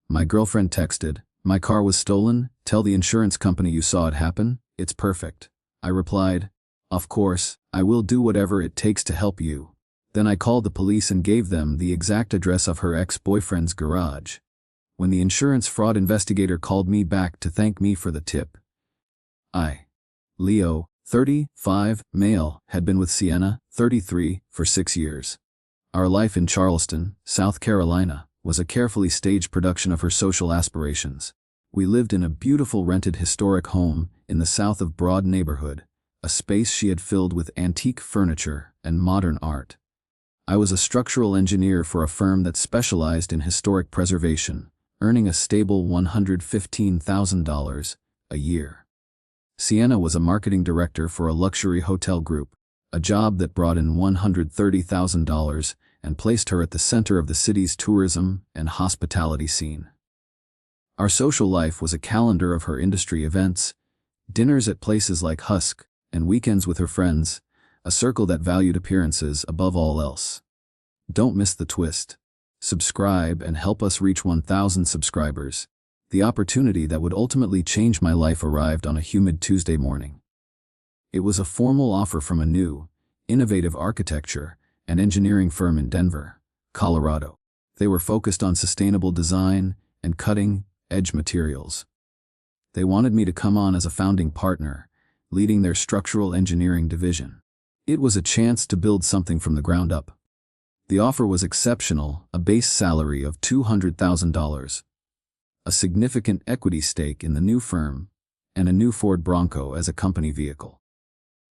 My girlfriend texted, "My car was stolen, tell the insurance company you saw it happen, it's perfect." I replied, "Of course, I will do whatever it takes to help you." Then I called the police and gave them the exact address of her ex-boyfriend's garage. When the insurance fraud investigator called me back to thank me for the tip, Leo, 35, male, had been with Sienna, 33, for 6 years. Our life in Charleston, South Carolina, was a carefully staged production of her social aspirations. We lived in a beautiful rented historic home in the South of Broad neighborhood, a space she had filled with antique furniture and modern art. I was a structural engineer for a firm that specialized in historic preservation, earning a stable $115,000 a year. Sienna was a marketing director for a luxury hotel group, a job that brought in $130,000 and placed her at the center of the city's tourism and hospitality scene. Our social life was a calendar of her industry events, dinners at places like Husk, and weekends with her friends, a circle that valued appearances above all else. Don't miss the twist. Subscribe and help us reach 1,000 subscribers. The opportunity that would ultimately change my life arrived on a humid Tuesday morning. It was a formal offer from a new, innovative architecture and engineering firm in Denver, Colorado. They were focused on sustainable design and cutting-edge materials. They wanted me to come on as a founding partner, leading their structural engineering division. It was a chance to build something from the ground up. The offer was exceptional, a base salary of $200,000, a significant equity stake in the new firm, and a new Ford Bronco as a company vehicle.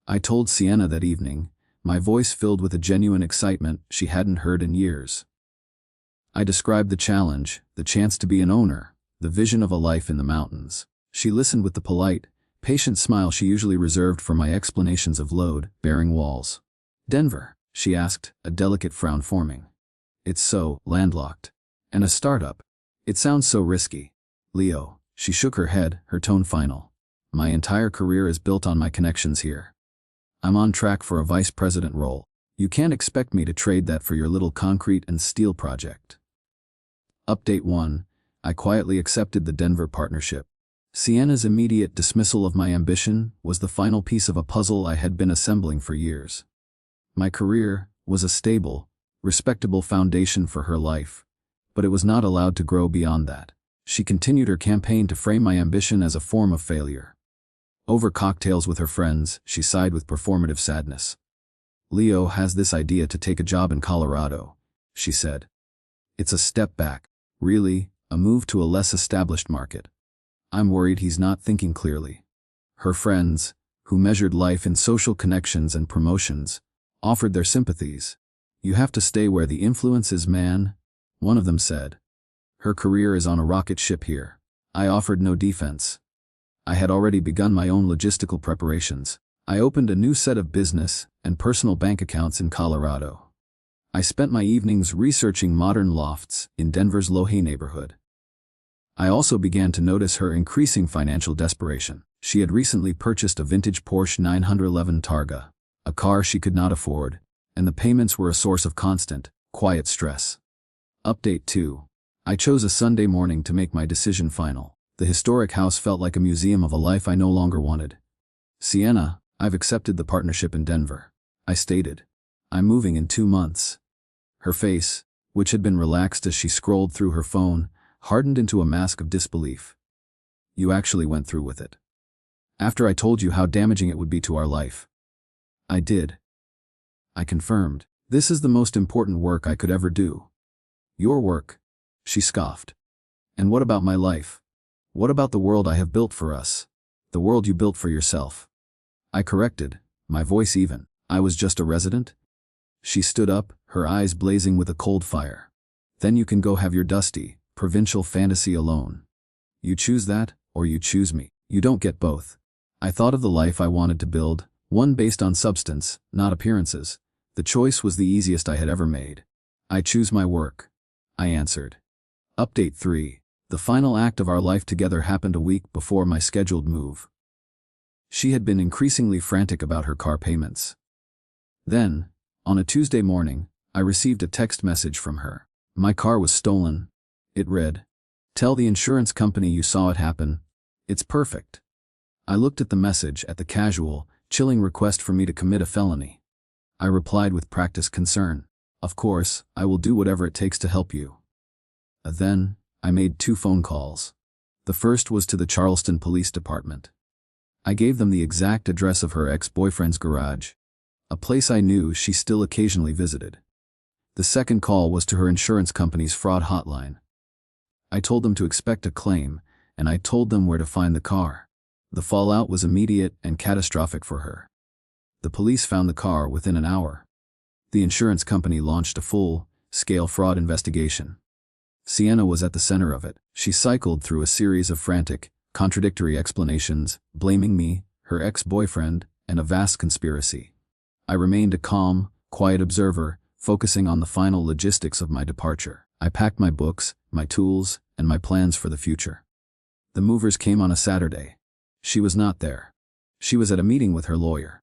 I told Sienna that evening, my voice filled with a genuine excitement she hadn't heard in years. I described the challenge, the chance to be an owner, the vision of a life in the mountains. She listened with the polite, patient smile she usually reserved for my explanations of load-bearing walls. "Denver?" she asked, a delicate frown forming. "It's so landlocked. And a startup. It sounds so risky." "Leo," she shook her head, her tone final. "My entire career is built on my connections here. I'm on track for a vice president role. You can't expect me to trade that for your little concrete and steel project." Update 1. I quietly accepted the Denver partnership. Sienna's immediate dismissal of my ambition was the final piece of a puzzle I had been assembling for years. My career was a stable, respectable foundation for her life, but it was not allowed to grow beyond that. She continued her campaign to frame my ambition as a form of failure. Over cocktails with her friends, she sighed with performative sadness. "Leo has this idea to take a job in Colorado," she said. "It's a step back, really, a move to a less established market. I'm worried he's not thinking clearly." Her friends, who measured life in social connections and promotions, offered their sympathies. "You have to stay where the influence is, man," one of them said. "Her career is on a rocket ship here." I offered no defense. I had already begun my own logistical preparations. I opened a new set of business and personal bank accounts in Colorado. I spent my evenings researching modern lofts in Denver's Lohay neighborhood. I also began to notice her increasing financial desperation. She had recently purchased a vintage Porsche 911 Targa, a car she could not afford, and the payments were a source of constant, quiet stress. Update 2. I chose a Sunday morning to make my decision final. The historic house felt like a museum of a life I no longer wanted. "Sienna, I've accepted the partnership in Denver," I stated. "I'm moving in 2 months." Her face, which had been relaxed as she scrolled through her phone, hardened into a mask of disbelief. "You actually went through with it? After I told you how damaging it would be to our life?" "I did," I confirmed. "This is the most important work I could ever do." "Your work?" she scoffed. "And what about my life? What about the world I have built for us? The world you built for yourself?" I corrected, my voice even. "I was just a resident." She stood up, her eyes blazing with a cold fire. "Then you can go have your dusty, provincial fantasy alone. You choose that, or you choose me. You don't get both." I thought of the life I wanted to build, one based on substance, not appearances. The choice was the easiest I had ever made. "I choose my work," I answered. Update 3. The final act of our life together happened a week before my scheduled move. She had been increasingly frantic about her car payments. Then, on a Tuesday morning, I received a text message from her. My car was stolen. It read, Tell the insurance company you saw it happen. It's perfect. I looked at the message, at the casual, chilling request for me to commit a felony. I replied with practiced concern. Of course, I will do whatever it takes to help you. Then, I made 2 phone calls. The first was to the Charleston Police Department. I gave them the exact address of her ex-boyfriend's garage, a place I knew she still occasionally visited. The second call was to her insurance company's fraud hotline. I told them to expect a claim, and I told them where to find the car. The fallout was immediate and catastrophic for her. The police found the car within an hour. The insurance company launched a full-scale fraud investigation. Sienna was at the center of it. She cycled through a series of frantic, contradictory explanations, blaming me, her ex-boyfriend, and a vast conspiracy. I remained a calm, quiet observer, focusing on the final logistics of my departure. I packed my books, my tools, and my plans for the future. The movers came on a Saturday. She was not there. She was at a meeting with her lawyer.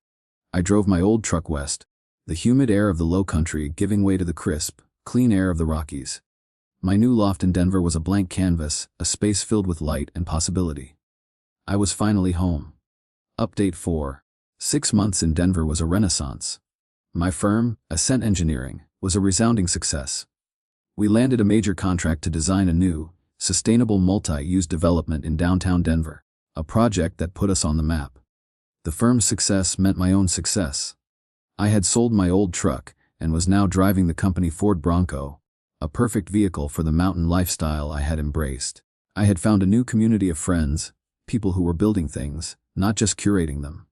I drove my old truck west, the humid air of the low country giving way to the crisp, clean air of the Rockies. My new loft in Denver was a blank canvas, a space filled with light and possibility. I was finally home. Update 4. 6 months in Denver was a renaissance. My firm, Ascent Engineering, was a resounding success. We landed a major contract to design a new, sustainable multi-use development in downtown Denver, a project that put us on the map. The firm's success meant my own success. I had sold my old truck and was now driving the company Ford Bronco, a perfect vehicle for the mountain lifestyle I had embraced. I had found a new community of friends, people who were building things, not just curating them.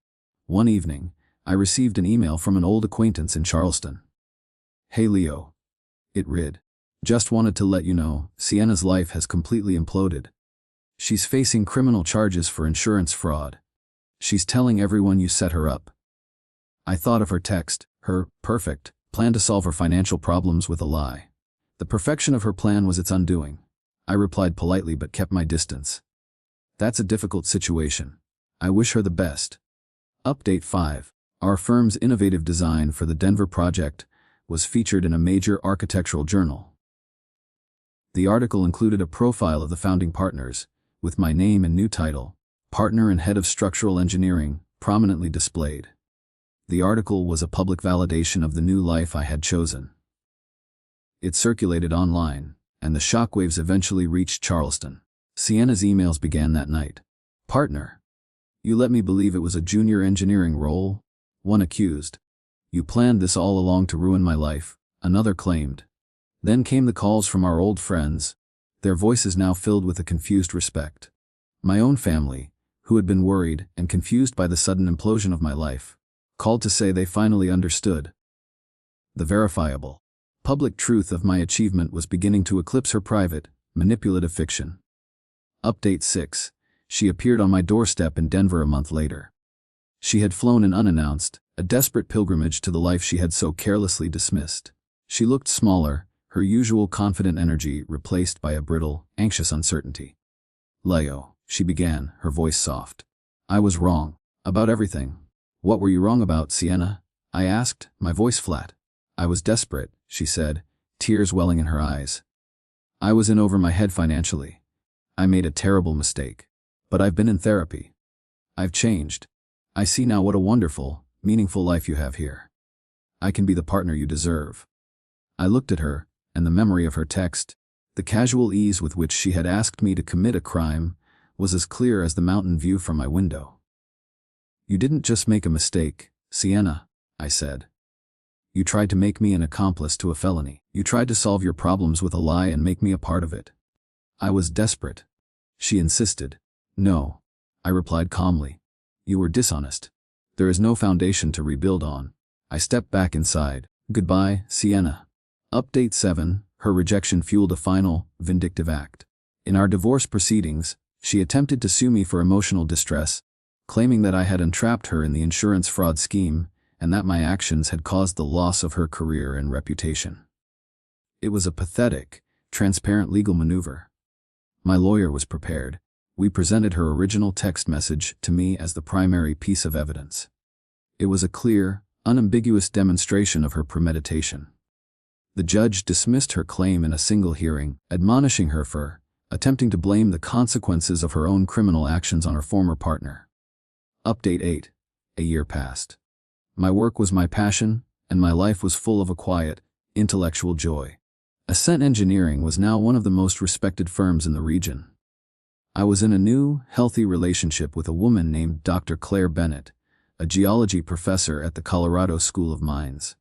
One evening, I received an email from an old acquaintance in Charleston. "Hey Leo." It read, "Just wanted to let you know, Sienna's life has completely imploded. She's facing criminal charges for insurance fraud. She's telling everyone you set her up." I thought of her text, her perfect plan to solve her financial problems with a lie. The perfection of her plan was its undoing. I replied politely but kept my distance. "That's a difficult situation. I wish her the best." Update 5. Our firm's innovative design for the Denver project was featured in a major architectural journal. The article included a profile of the founding partners, with my name and new title, Partner and Head of Structural Engineering, prominently displayed. The article was a public validation of the new life I had chosen. It circulated online, and the shockwaves eventually reached Charleston. Sienna's emails began that night. "Partner. You let me believe it was a junior engineering role," one accused. "You planned this all along to ruin my life," another claimed. Then came the calls from our old friends, their voices now filled with a confused respect. My own family, who had been worried and confused by the sudden implosion of my life, called to say they finally understood. The verifiable, public truth of my achievement was beginning to eclipse her private, manipulative fiction. Update 6. She appeared on my doorstep in Denver a month later. She had flown in unannounced, a desperate pilgrimage to the life she had so carelessly dismissed. She looked smaller, her usual confident energy replaced by a brittle, anxious uncertainty. "Leo," she began, her voice soft. "I was wrong. About everything." "What were you wrong about, Sienna?" I asked, my voice flat. "I was desperate," she said, tears welling in her eyes. "I was in over my head financially. I made a terrible mistake. But I've been in therapy. I've changed. I see now what a wonderful, meaningful life you have here. I can be the partner you deserve." I looked at her, and the memory of her text, the casual ease with which she had asked me to commit a crime, was as clear as the mountain view from my window. "You didn't just make a mistake, Sienna," I said. "You tried to make me an accomplice to a felony. You tried to solve your problems with a lie and make me a part of it." I was desperate. She insisted. "No," I replied calmly. "You were dishonest. There is no foundation to rebuild on." I stepped back inside. "Goodbye, Sienna." Update 7. Her rejection fueled a final, vindictive act. In our divorce proceedings, she attempted to sue me for emotional distress, claiming that I had entrapped her in the insurance fraud scheme and that my actions had caused the loss of her career and reputation. It was a pathetic, transparent legal maneuver. My lawyer was prepared. We presented her original text message to me as the primary piece of evidence. It was a clear, unambiguous demonstration of her premeditation. The judge dismissed her claim in a single hearing, admonishing her for attempting to blame the consequences of her own criminal actions on her former partner. Update 8. A year passed. My work was my passion, and my life was full of a quiet, intellectual joy. Ascent Engineering was now one of the most respected firms in the region. I was in a new, healthy relationship with a woman named Dr. Claire Bennett, a geology professor at the Colorado School of Mines.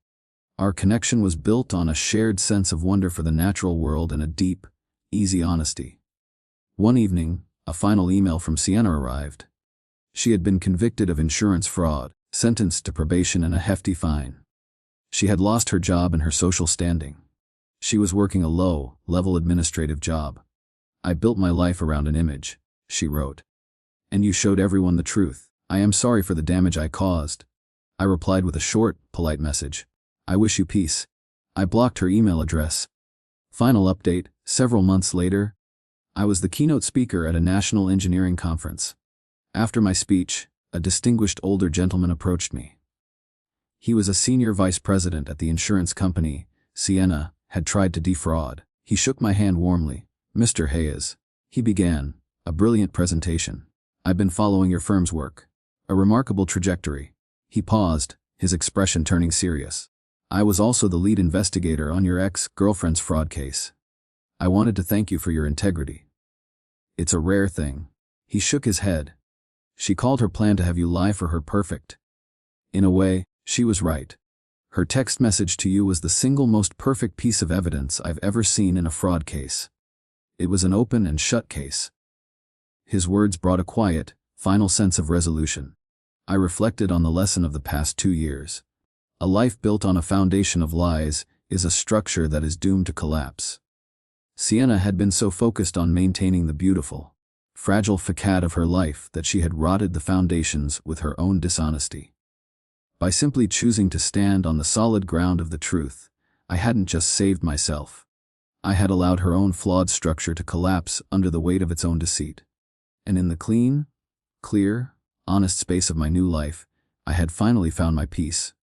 Our connection was built on a shared sense of wonder for the natural world and a deep, easy honesty. One evening, a final email from Sienna arrived. She had been convicted of insurance fraud, sentenced to probation and a hefty fine. She had lost her job and her social standing. She was working a low-level administrative job. "I built my life around an image," she wrote. "And you showed everyone the truth. I am sorry for the damage I caused." I replied with a short, polite message. "I wish you peace." I blocked her email address. Final update, several months later, I was the keynote speaker at a national engineering conference. After my speech, a distinguished older gentleman approached me. He was a senior vice president at the insurance company Sienna had tried to defraud. He shook my hand warmly. "Mr. Hayes," he began, "a brilliant presentation. I've been following your firm's work. A remarkable trajectory." He paused, his expression turning serious. "I was also the lead investigator on your ex-girlfriend's fraud case. I wanted to thank you for your integrity. It's a rare thing." He shook his head. "She called her plan to have you lie for her perfect. In a way, she was right. Her text message to you was the single most perfect piece of evidence I've ever seen in a fraud case. It was an open and shut case." His words brought a quiet, final sense of resolution. I reflected on the lesson of the past 2 years. A life built on a foundation of lies is a structure that is doomed to collapse. Sienna had been so focused on maintaining the beautiful, fragile facade of her life that she had rotted the foundations with her own dishonesty. By simply choosing to stand on the solid ground of the truth, I hadn't just saved myself. I had allowed her own flawed structure to collapse under the weight of its own deceit. And in the clean, clear, honest space of my new life, I had finally found my peace.